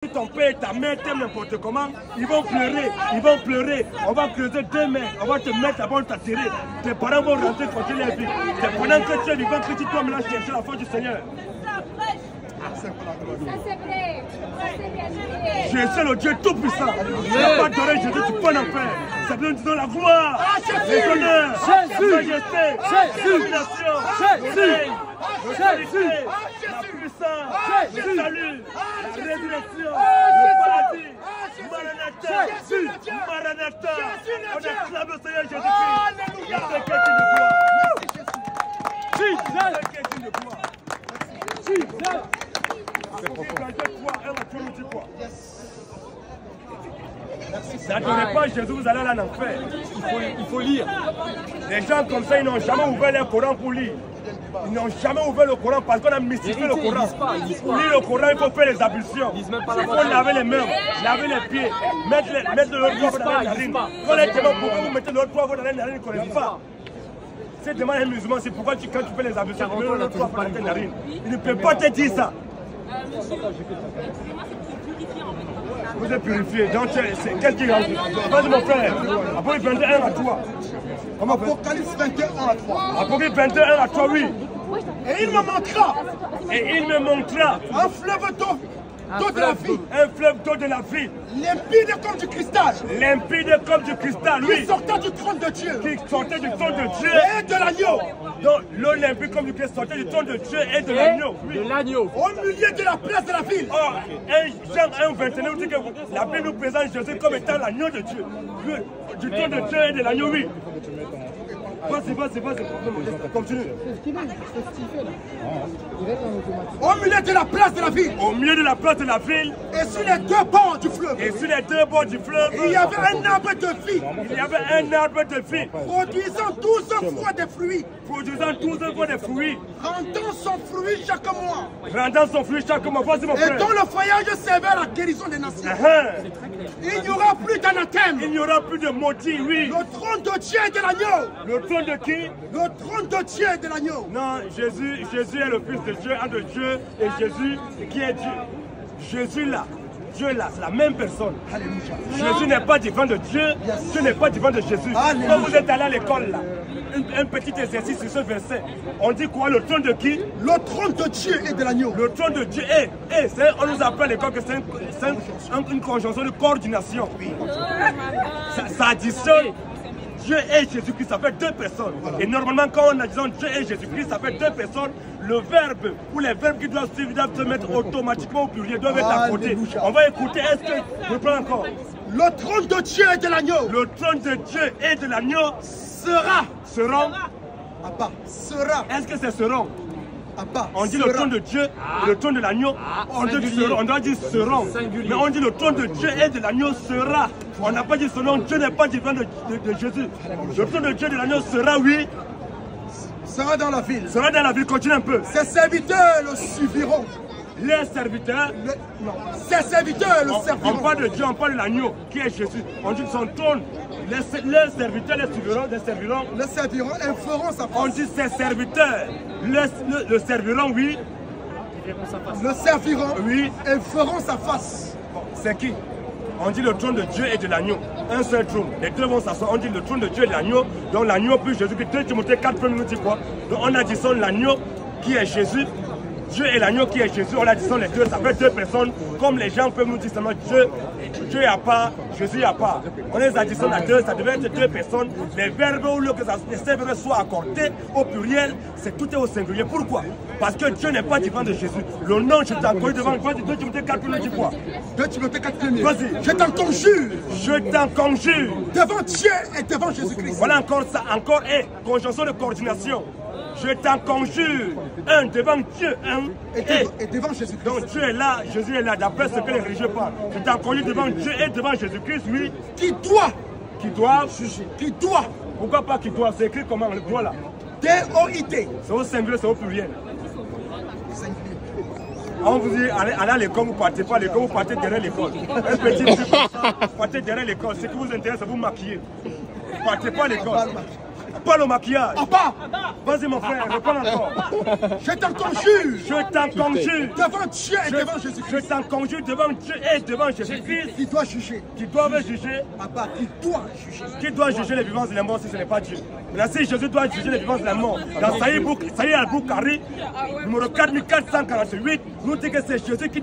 Si ton père et ta mère t'aiment n'importe comment, ils vont pleurer, on va creuser 2 mètres, on va te mettre là-bas, on t'attirer. Tes parents vont rentrer contre les vies. C'est pendant que tu es vivant que tu dois maintenant chercher la foi du Seigneur. Je suis le Dieu tout-puissant. Il n'y a pas d'oreille, Jésus, tu peux en enfer. C'est bien disant la gloire, l'honneur, la majesté, la domination, l'autorité, la puissance, le salut, la résurrection, le paradis. Maranatha, Maranatha, on acclame le Seigneur Jésus-Christ. Il y a quelqu'un de gloire. N'attendez pas Jésus, vous allez aller en enfer. Il faut lire. Les gens comme ça, ils n'ont jamais ouvert le Coran pour lire. Ils n'ont jamais ouvert le Coran parce qu'on a mystifié le Coran. Pour lire le Coran, il faut faire les ablutions. Il faut laver les mains, laver les pieds, mettre de l'eau poivre dans la narine. Quand les demande pourquoi vous mettez de l'eau poivre dans la narine, ils ne connaissent pas. C'est demande un musulman, c'est pourquoi quand tu fais les ablutions, tu mets de l'eau poivre dans ta narine. Il ne peut pas te dire ça. Vous êtes purifié. Donc, qu'est-ce qui rentre? Vas-y, mon frère. Apocalypse 21 à 3. Apocalypse 21 à 3. Apocalypse 21 à 3, oui. Et il me montra. Et il me montra. Un fleuve d'eau. D'eau de la vie. Un fleuve d'eau de la vie. Limpide comme du cristal. Limpide comme du cristal, oui. Qui sortait du trône de Dieu. Qui sortait du trône de Dieu. Et de l'agneau. Donc, l'eau limpide comme du cristal sortait du trône de Dieu et de l'agneau. Oui. De l'agneau. Au milieu de la place de la ville. Oh, Jean 1, 29 dit que la Bible nous présente Jésus comme étant l'agneau de Dieu. Du trône de Dieu et de l'agneau, oui. Vas-y. Continue. Au milieu de la place de la ville. Au milieu de la place de la ville. Et sur les 2 bords du fleuve. Et sur les 2 bords du fleuve. Il y avait un arbre de vie. Il y avait un arbre de vie. Produisant 12 fois des fruits. Produisant 12 fois des fruits. Rendant son fruit chaque mois. Rendant son fruit chaque mois. Vas-y, mon frère. Et dont le feuillage servait à la guérison des nations. Il n'y aura plus d'anathème. Il n'y aura plus de maudit, oui. Le trône de Dieu et de l'agneau. Le trône de qui? Le trône de Dieu et de l'agneau. Non, Jésus est le Fils de Dieu, entre Dieu et Jésus qui est Dieu. Jésus là, Dieu là, c'est la même personne. Alléluia. Jésus n'est pas divin de Dieu, Dieu n'est pas divin de Jésus. Alléluia. Quand vous êtes allé à l'école là, un petit exercice sur ce verset, on dit quoi? Le trône de qui? Le trône de Dieu et de l'agneau. Le trône de Dieu, on nous apprend à l'école que c'est une conjonction de coordination. Ça additionne. Dieu et Jésus-Christ, ça fait 2 personnes. Et normalement, quand on a dit Dieu et Jésus-Christ, ça fait 2 personnes. Le verbe ou les verbes qui doivent suivre doivent se mettre automatiquement au pluriel, doivent être à côté. On va écouter, est-ce que je prends encore? Le trône de Dieu et de l'agneau. Le trône de Dieu et de l'agneau sera. Seront. Abba, sera. Est-ce que c'est seront? Abba, on dit le trône de Dieu, le trône de l'agneau, on doit dire seront. Mais on dit le trône de Dieu et de l'agneau sera. On n'a pas dit ce nom, Dieu n'est pas divin de Jésus. Le trône de Dieu et de l'agneau sera, oui. Sera dans la ville. Sera dans la ville, continue un peu. Ses serviteurs le suiviront. Les serviteurs. Non, ses serviteurs le serviront. On parle de Dieu, on parle de l'agneau qui est Jésus. On dit son trône. Les serviteurs le serviront et feront sa face. On dit ses serviteurs le serviront, oui. Le serviront, oui. Et feront sa face. Bon, c'est qui? On dit le trône de Dieu et de l'agneau. Un seul trône. Les deux vont s'asseoir. On dit le trône de Dieu et de l'agneau. Donc l'agneau plus Jésus. 2 Timothée 4 nous dit quoi? Donc on additionne l'agneau qui est Jésus. Dieu et l'agneau qui est Jésus, on additionne les deux, ça fait 2 personnes. Comme les gens peuvent nous dire seulement Dieu à part, Jésus à part. On les additionne à 2, ça devait être 2 personnes. Les verbes ou le que ces verbes soient accordés au pluriel, c'est tout est au singulier. Pourquoi? Parce que Dieu n'est pas divin de Jésus. Le nom, je t'en conjure devant. Vas-y, 2 Timothée 4 nous dit quoi? 2 Timothée 4 vas-y. Je t'en conjure. Je t'en conjure. Devant Dieu et devant Jésus-Christ. Voilà encore ça, encore conjonction de coordination. Je t'en conjure, un devant Dieu, et devant Jésus-Christ. Donc Dieu est là, Jésus est là, d'après ce que les religieux parlent. Je t'en conjure devant Dieu et devant Jésus-Christ, oui. Qui doit juger. Qui doit. Pourquoi pas qui doit? C'est écrit comment le droit là? D-O-I-T. C'est au singulier, c'est au pluriel. On vous dit, allez à l'école, vous partez pas à l'école, vous partez derrière l'école. Un petit truc comme ça, vous partez derrière l'école. Ce qui vous intéresse, c'est vous maquiller. Vous partez pas à l'école. Pas le maquillage. Abba, Vas-y mon frère, reprends encore. je t'en conjure. Je t'en conjure. Devant Dieu et devant Jésus-Christ. Je t'en conjure devant Dieu et devant Jésus-Christ. Qui doit juger. Qui doivent juger. Abba, qui doit juger. Qui doit juger les vivants et les morts si ce n'est pas Dieu. Maintenant, si Jésus doit juger les vivants et les morts, dans Saïd al-Bukhari, numéro 4448, nous dit que c'est Jésus qui doit